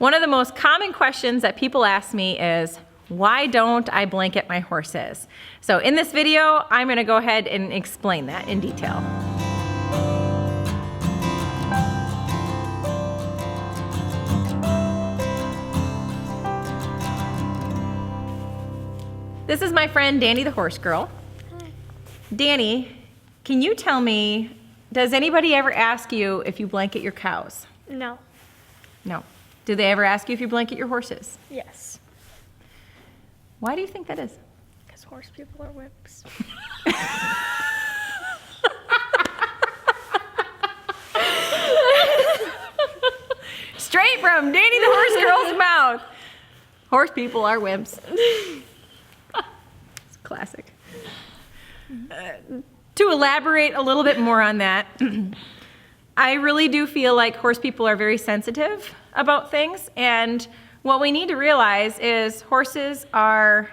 One of the most common questions that people ask me is, why don't I blanket my horses? So in this video, I'm gonna go ahead and explain that in detail. This is my friend, Dani the horse girl. Hi. Dani, can you tell me, does anybody ever ask you if you blanket your cows? No. No. Do they ever ask you if you blanket your horses? Yes. Why do you think that is? Because horse people are wimps. Straight from Dani the horse girl's mouth. Horse people are wimps. It's classic. To elaborate a little bit more on that, I really do feel like horse people are very sensitive about things, and what we need to realize is horses are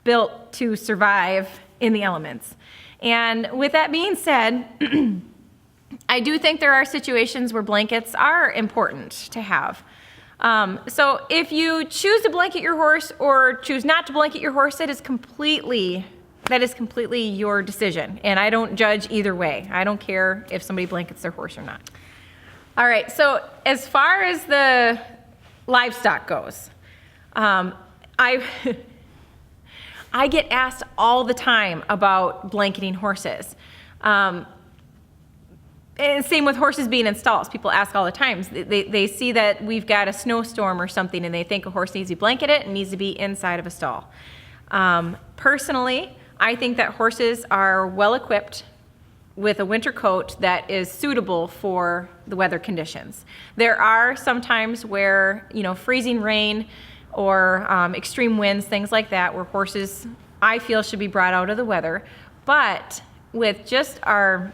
built to survive in the elements. And with that being said, I do think there are situations where blankets are important to have. So if you choose to blanket your horse or choose not to blanket your horse, that is completely your decision. And I don't judge either way. I don't care if somebody blankets their horse or not. All right, so as far as the livestock goes, I get asked all the time about blanketing horses. And same with horses being in stalls. People ask all the time. They see that we've got a snowstorm or something and they think a horse needs to be blanketed and needs to be inside of a stall. Personally, I think that horses are well equipped with a winter coat that is suitable for the weather conditions. There are some times where, freezing rain or extreme winds, things like that, where horses, I feel, should be brought out of the weather. But with just our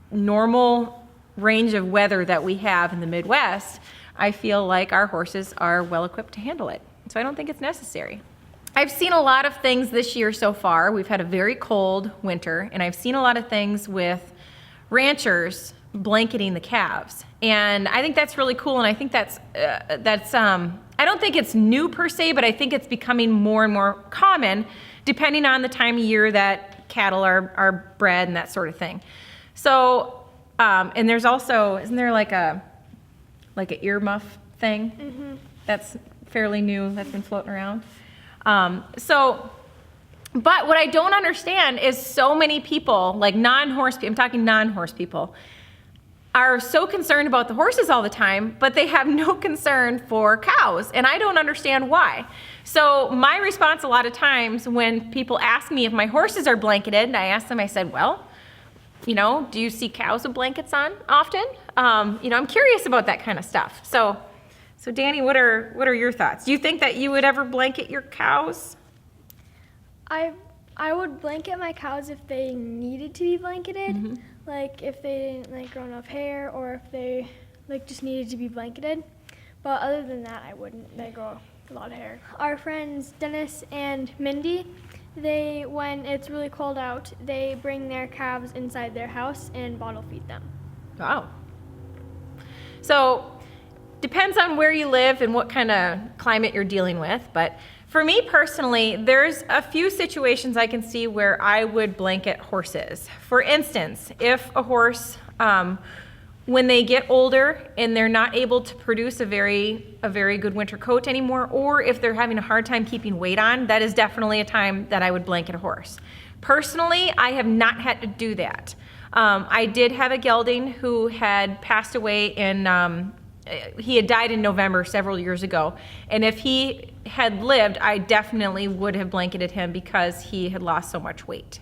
normal range of weather that we have in the Midwest, I feel like our horses are well equipped to handle it. So I don't think it's necessary. I've seen a lot of things this year so far. We've had a very cold winter, and I've seen a lot of things with ranchers blanketing the calves. And I think that's really cool, and I think that's I don't think it's new per se, but I think it's becoming more and more common depending on the time of year that cattle are bred and that sort of thing. So, and there's also, isn't there like an earmuff thing? Mm-hmm. That's fairly new, that's been floating around. But what I don't understand is so many people, like non-horse people, I'm talking non-horse people, are so concerned about the horses all the time, but they have no concern for cows, and I don't understand why. So my response a lot of times when people ask me if my horses are blanketed, I ask them, I said, well, do you see cows with blankets on often? I'm curious about that kind of stuff. So Dani, what are your thoughts? Do you think that you would ever blanket your cows? I would blanket my cows if they needed to be blanketed, Mm-hmm. like if they didn't grow enough hair or if they just needed to be blanketed. But other than that, I wouldn't. They grow a lot of hair. Our friends Dennis and Mindy, when it's really cold out, they bring their calves inside their house and bottle feed them. Wow. So depends on where you live and what kind of climate you're dealing with, but for me personally, there's a few situations I can see where I would blanket horses. For instance, if a horse, when they get older and they're not able to produce a very good winter coat anymore, or if they're having a hard time keeping weight on, that is definitely a time that I would blanket a horse. Personally, I have not had to do that. I did have a gelding who had passed away he had died in November several years ago, and if he had lived, I definitely would have blanketed him because he had lost so much weight.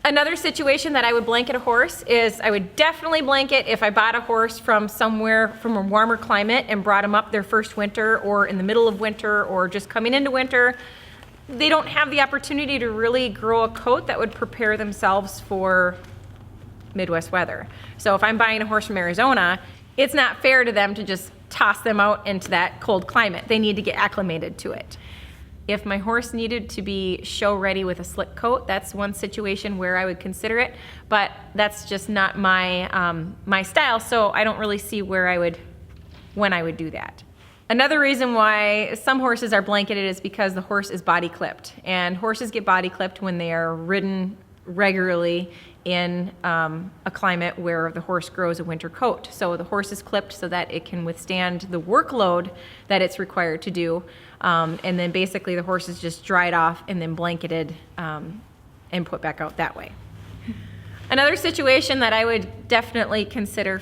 Another situation that I would blanket a horse is I would definitely blanket if I bought a horse from somewhere from a warmer climate and brought him up their first winter or in the middle of winter or just coming into winter. They don't have the opportunity to really grow a coat that would prepare themselves for Midwest weather. So if I'm buying a horse from Arizona, it's not fair to them to just toss them out into that cold climate. They need to get acclimated to it. If my horse needed to be show ready with a slick coat, that's one situation where I would consider it, but that's just not my, my style, so I don't really see when I would do that. Another reason why some horses are blanketed is because the horse is body clipped, and horses get body clipped when they are ridden regularly in a climate where the horse grows a winter coat. So the horse is clipped so that it can withstand the workload that it's required to do, and then basically the horse is just dried off and then blanketed and put back out that way. Another situation that I would definitely consider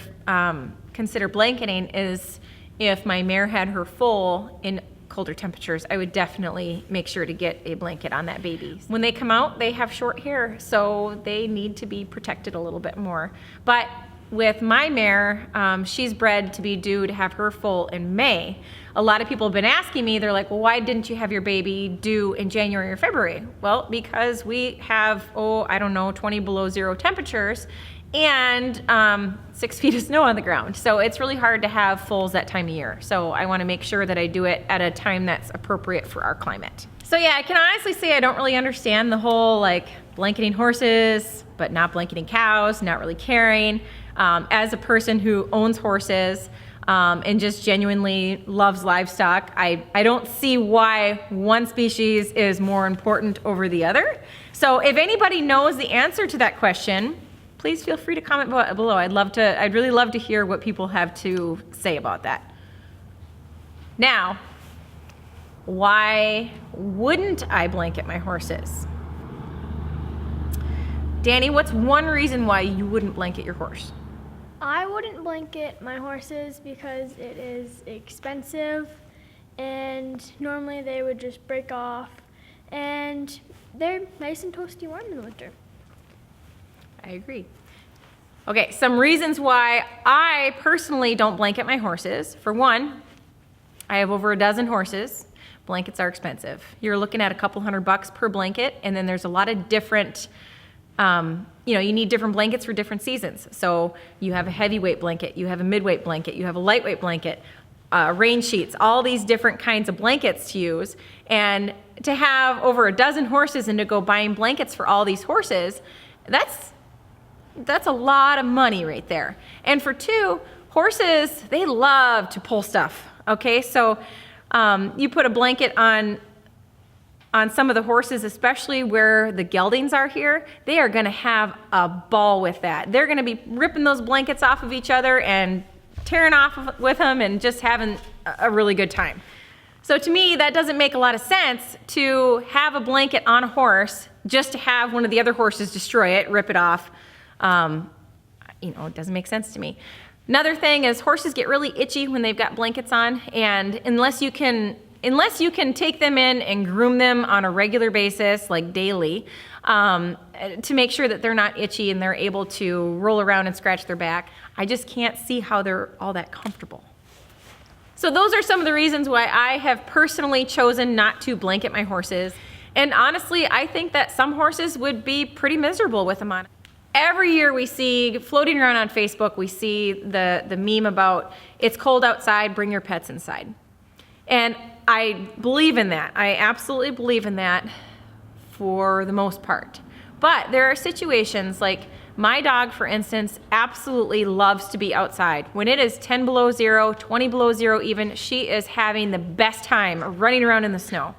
blanketing is if my mare had her foal in colder temperatures, I would definitely make sure to get a blanket on that baby. When they come out, they have short hair, so they need to be protected a little bit more. But with my mare, she's bred to be due to have her foal in May. A lot of people have been asking me, they're like, well, why didn't you have your baby due in January or February? Well, because we have, 20 below zero temperatures and 6 feet of snow on the ground. So it's really hard to have foals that time of year. So I want to make sure that I do it at a time that's appropriate for our climate. So yeah, I can honestly say I don't really understand the whole like blanketing horses, but not blanketing cows, not really caring. As a person who owns horses and just genuinely loves livestock, I don't see why one species is more important over the other. So if anybody knows the answer to that question, please feel free to comment below. I'd really love to hear what people have to say about that. Now, why wouldn't I blanket my horses? Dani, what's one reason why you wouldn't blanket your horse? I wouldn't blanket my horses because it is expensive, and normally they would just break off, and they're nice and toasty warm in the winter. I agree. Okay, some reasons why I personally don't blanket my horses. For one, I have over a dozen horses. Blankets are expensive. You're looking at a couple $100 per blanket, and then there's a lot of different, you need different blankets for different seasons. So you have a heavyweight blanket, you have a midweight blanket, you have a lightweight blanket, rain sheets, all these different kinds of blankets to use. And to have over a dozen horses and to go buying blankets for all these horses, that's a lot of money right there. And for two, horses, they love to pull stuff, okay? So you put a blanket on some of the horses, especially where the geldings are here, they are gonna have a ball with that. They're gonna be ripping those blankets off of each other and tearing off with them and just having a really good time. So to me, that doesn't make a lot of sense to have a blanket on a horse just to have one of the other horses destroy it, rip it off. It doesn't make sense to me. Another thing is horses get really itchy when they've got blankets on, and unless you can take them in and groom them on a regular basis, like daily, to make sure that they're not itchy and they're able to roll around and scratch their back, I just can't see how they're all that comfortable. So those are some of the reasons why I have personally chosen not to blanket my horses. And honestly, I think that some horses would be pretty miserable with them on. Every year we see, floating around on Facebook, we see the meme about, it's cold outside, bring your pets inside. And I believe in that. I absolutely believe in that for the most part. But there are situations like my dog, for instance, absolutely loves to be outside. When it is 10 below zero, 20 below zero even, she is having the best time running around in the snow.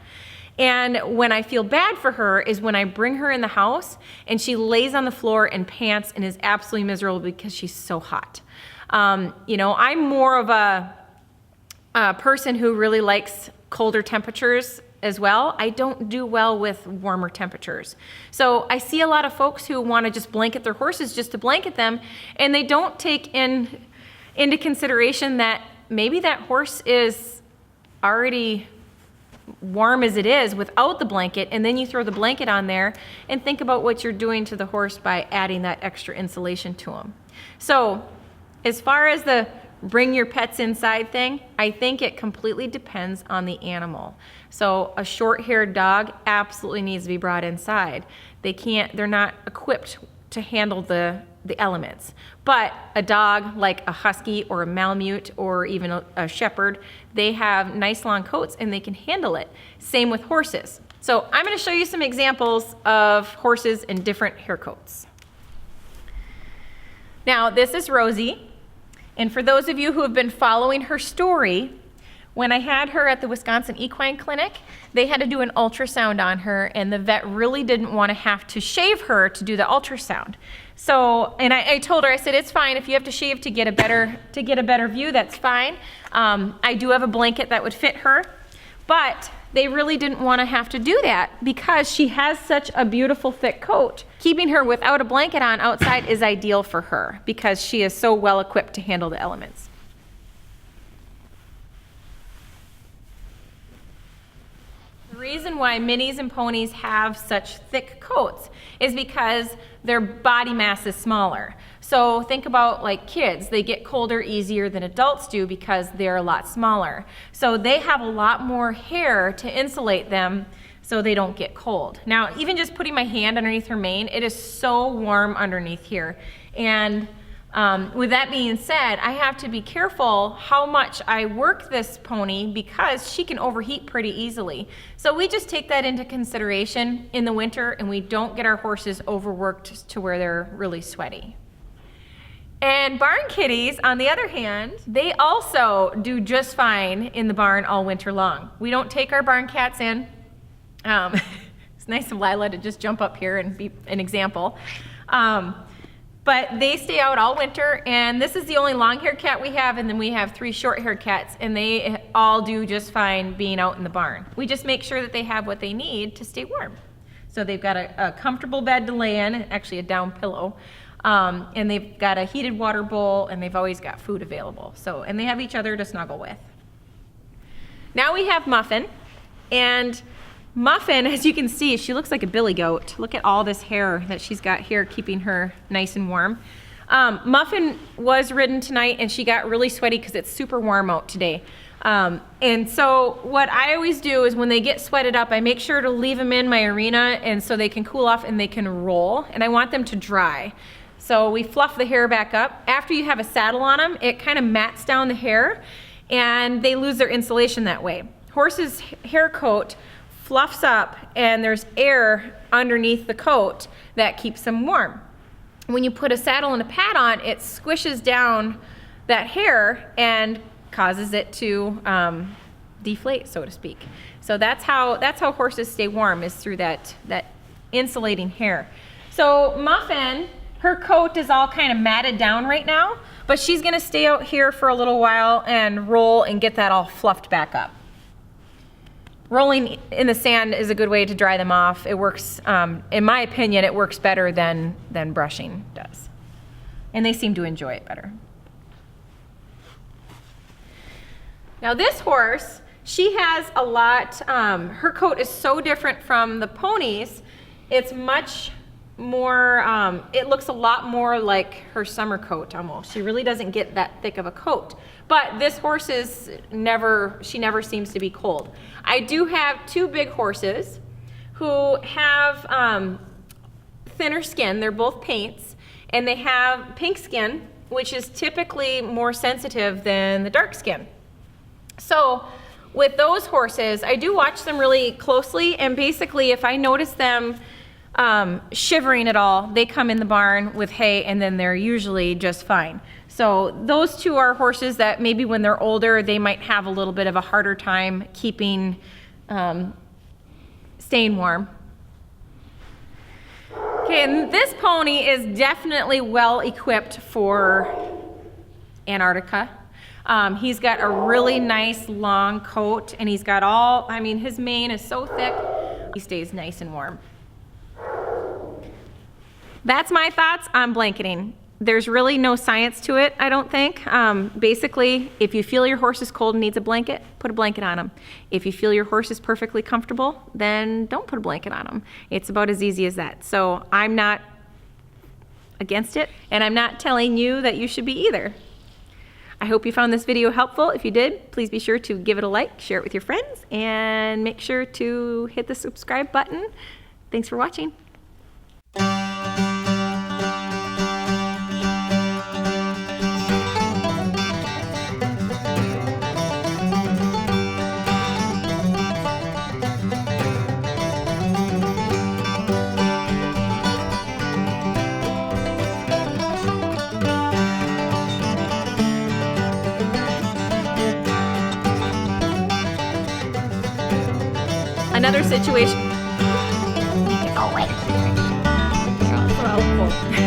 And when I feel bad for her is when I bring her in the house and she lays on the floor and pants and is absolutely miserable because she's so hot. I'm more of a person who really likes colder temperatures as well. I don't do well with warmer temperatures. So I see a lot of folks who want to just blanket their horses just to blanket them, and they don't take into consideration that maybe that horse is already warm as it is without the blanket, and then you throw the blanket on there and think about what you're doing to the horse by adding that extra insulation to him. So as far as the bring your pets inside thing, I think it completely depends on the animal. So a short-haired dog absolutely needs to be brought inside. They're not equipped to handle the the elements. But a dog like a husky or a Malamute or even a shepherd, they have nice long coats and they can handle it. Same with horses. So I'm going to show you some examples of horses in different hair coats. Now this is Rosie, and for those of you who have been following her story, when I had her at the Wisconsin Equine Clinic, they had to do an ultrasound on her, and the vet really didn't want to have to shave her to do the ultrasound. So, and I told her, I said, it's fine if you have to shave to get a better view, that's fine. I do have a blanket that would fit her, but they really didn't want to have to do that because she has such a beautiful thick coat. Keeping her without a blanket on outside is ideal for her because she is so well equipped to handle the elements. The reason why minis and ponies have such thick coats is because their body mass is smaller. So think about like kids, they get colder easier than adults do because they're a lot smaller. So they have a lot more hair to insulate them so they don't get cold. Now, even just putting my hand underneath her mane, it is so warm underneath here. And with that being said, I have to be careful how much I work this pony because she can overheat pretty easily. So we just take that into consideration in the winter and we don't get our horses overworked to where they're really sweaty. And barn kitties, on the other hand, they also do just fine in the barn all winter long. We don't take our barn cats in. It's nice of Lila to just jump up here and be an example. But they stay out all winter, and this is the only long-haired cat we have, and then we have 3 short-haired cats, and they all do just fine being out in the barn. We just make sure that they have what they need to stay warm. So they've got a comfortable bed to lay in, actually a down pillow, and they've got a heated water bowl, and they've always got food available. So, and they have each other to snuggle with. Now we have Muffin, and Muffin, as you can see, she looks like a billy goat. Look at all this hair that she's got here keeping her nice and warm. Muffin was ridden tonight and she got really sweaty because it's super warm out today. And so what I always do is when they get sweated up, I make sure to leave them in my arena and so they can cool off and they can roll, and I want them to dry. So we fluff the hair back up. After you have a saddle on them, it kind of mats down the hair and they lose their insulation that way. Horse's hair coat fluffs up and there's air underneath the coat that keeps them warm. When you put a saddle and a pad on, it squishes down that hair and causes it to deflate, so to speak. So that's how horses stay warm, is through that insulating hair. So Muffin, her coat is all kind of matted down right now, but she's gonna stay out here for a little while and roll and get that all fluffed back up. Rolling in the sand is a good way to dry them off. It works, in my opinion, it works better than brushing does. And they seem to enjoy it better. Now this horse, she has a lot, her coat is so different from the ponies. It's much more, it looks a lot more like her summer coat almost. She really doesn't get that thick of a coat. But this horse is she never seems to be cold. I do have 2 big horses who have thinner skin. They're both paints, and they have pink skin, which is typically more sensitive than the dark skin. So with those horses, I do watch them really closely, and basically if I notice them shivering at all, they come in the barn with hay and then they're usually just fine. So those 2 are horses that maybe when they're older, they might have a little bit of a harder time keeping, staying warm. Okay, and this pony is definitely well equipped for Antarctica. He's got a really nice long coat, and he's got his mane is so thick, he stays nice and warm. That's my thoughts on blanketing. There's really no science to it, I don't think. Basically, if you feel your horse is cold and needs a blanket, put a blanket on him. If you feel your horse is perfectly comfortable, then don't put a blanket on him. It's about as easy as that. So I'm not against it, and I'm not telling you that you should be either. I hope you found this video helpful. If you did, please be sure to give it a like, share it with your friends, and make sure to hit the subscribe button. Thanks for watching. another situation. Need to go away. You're all so helpful.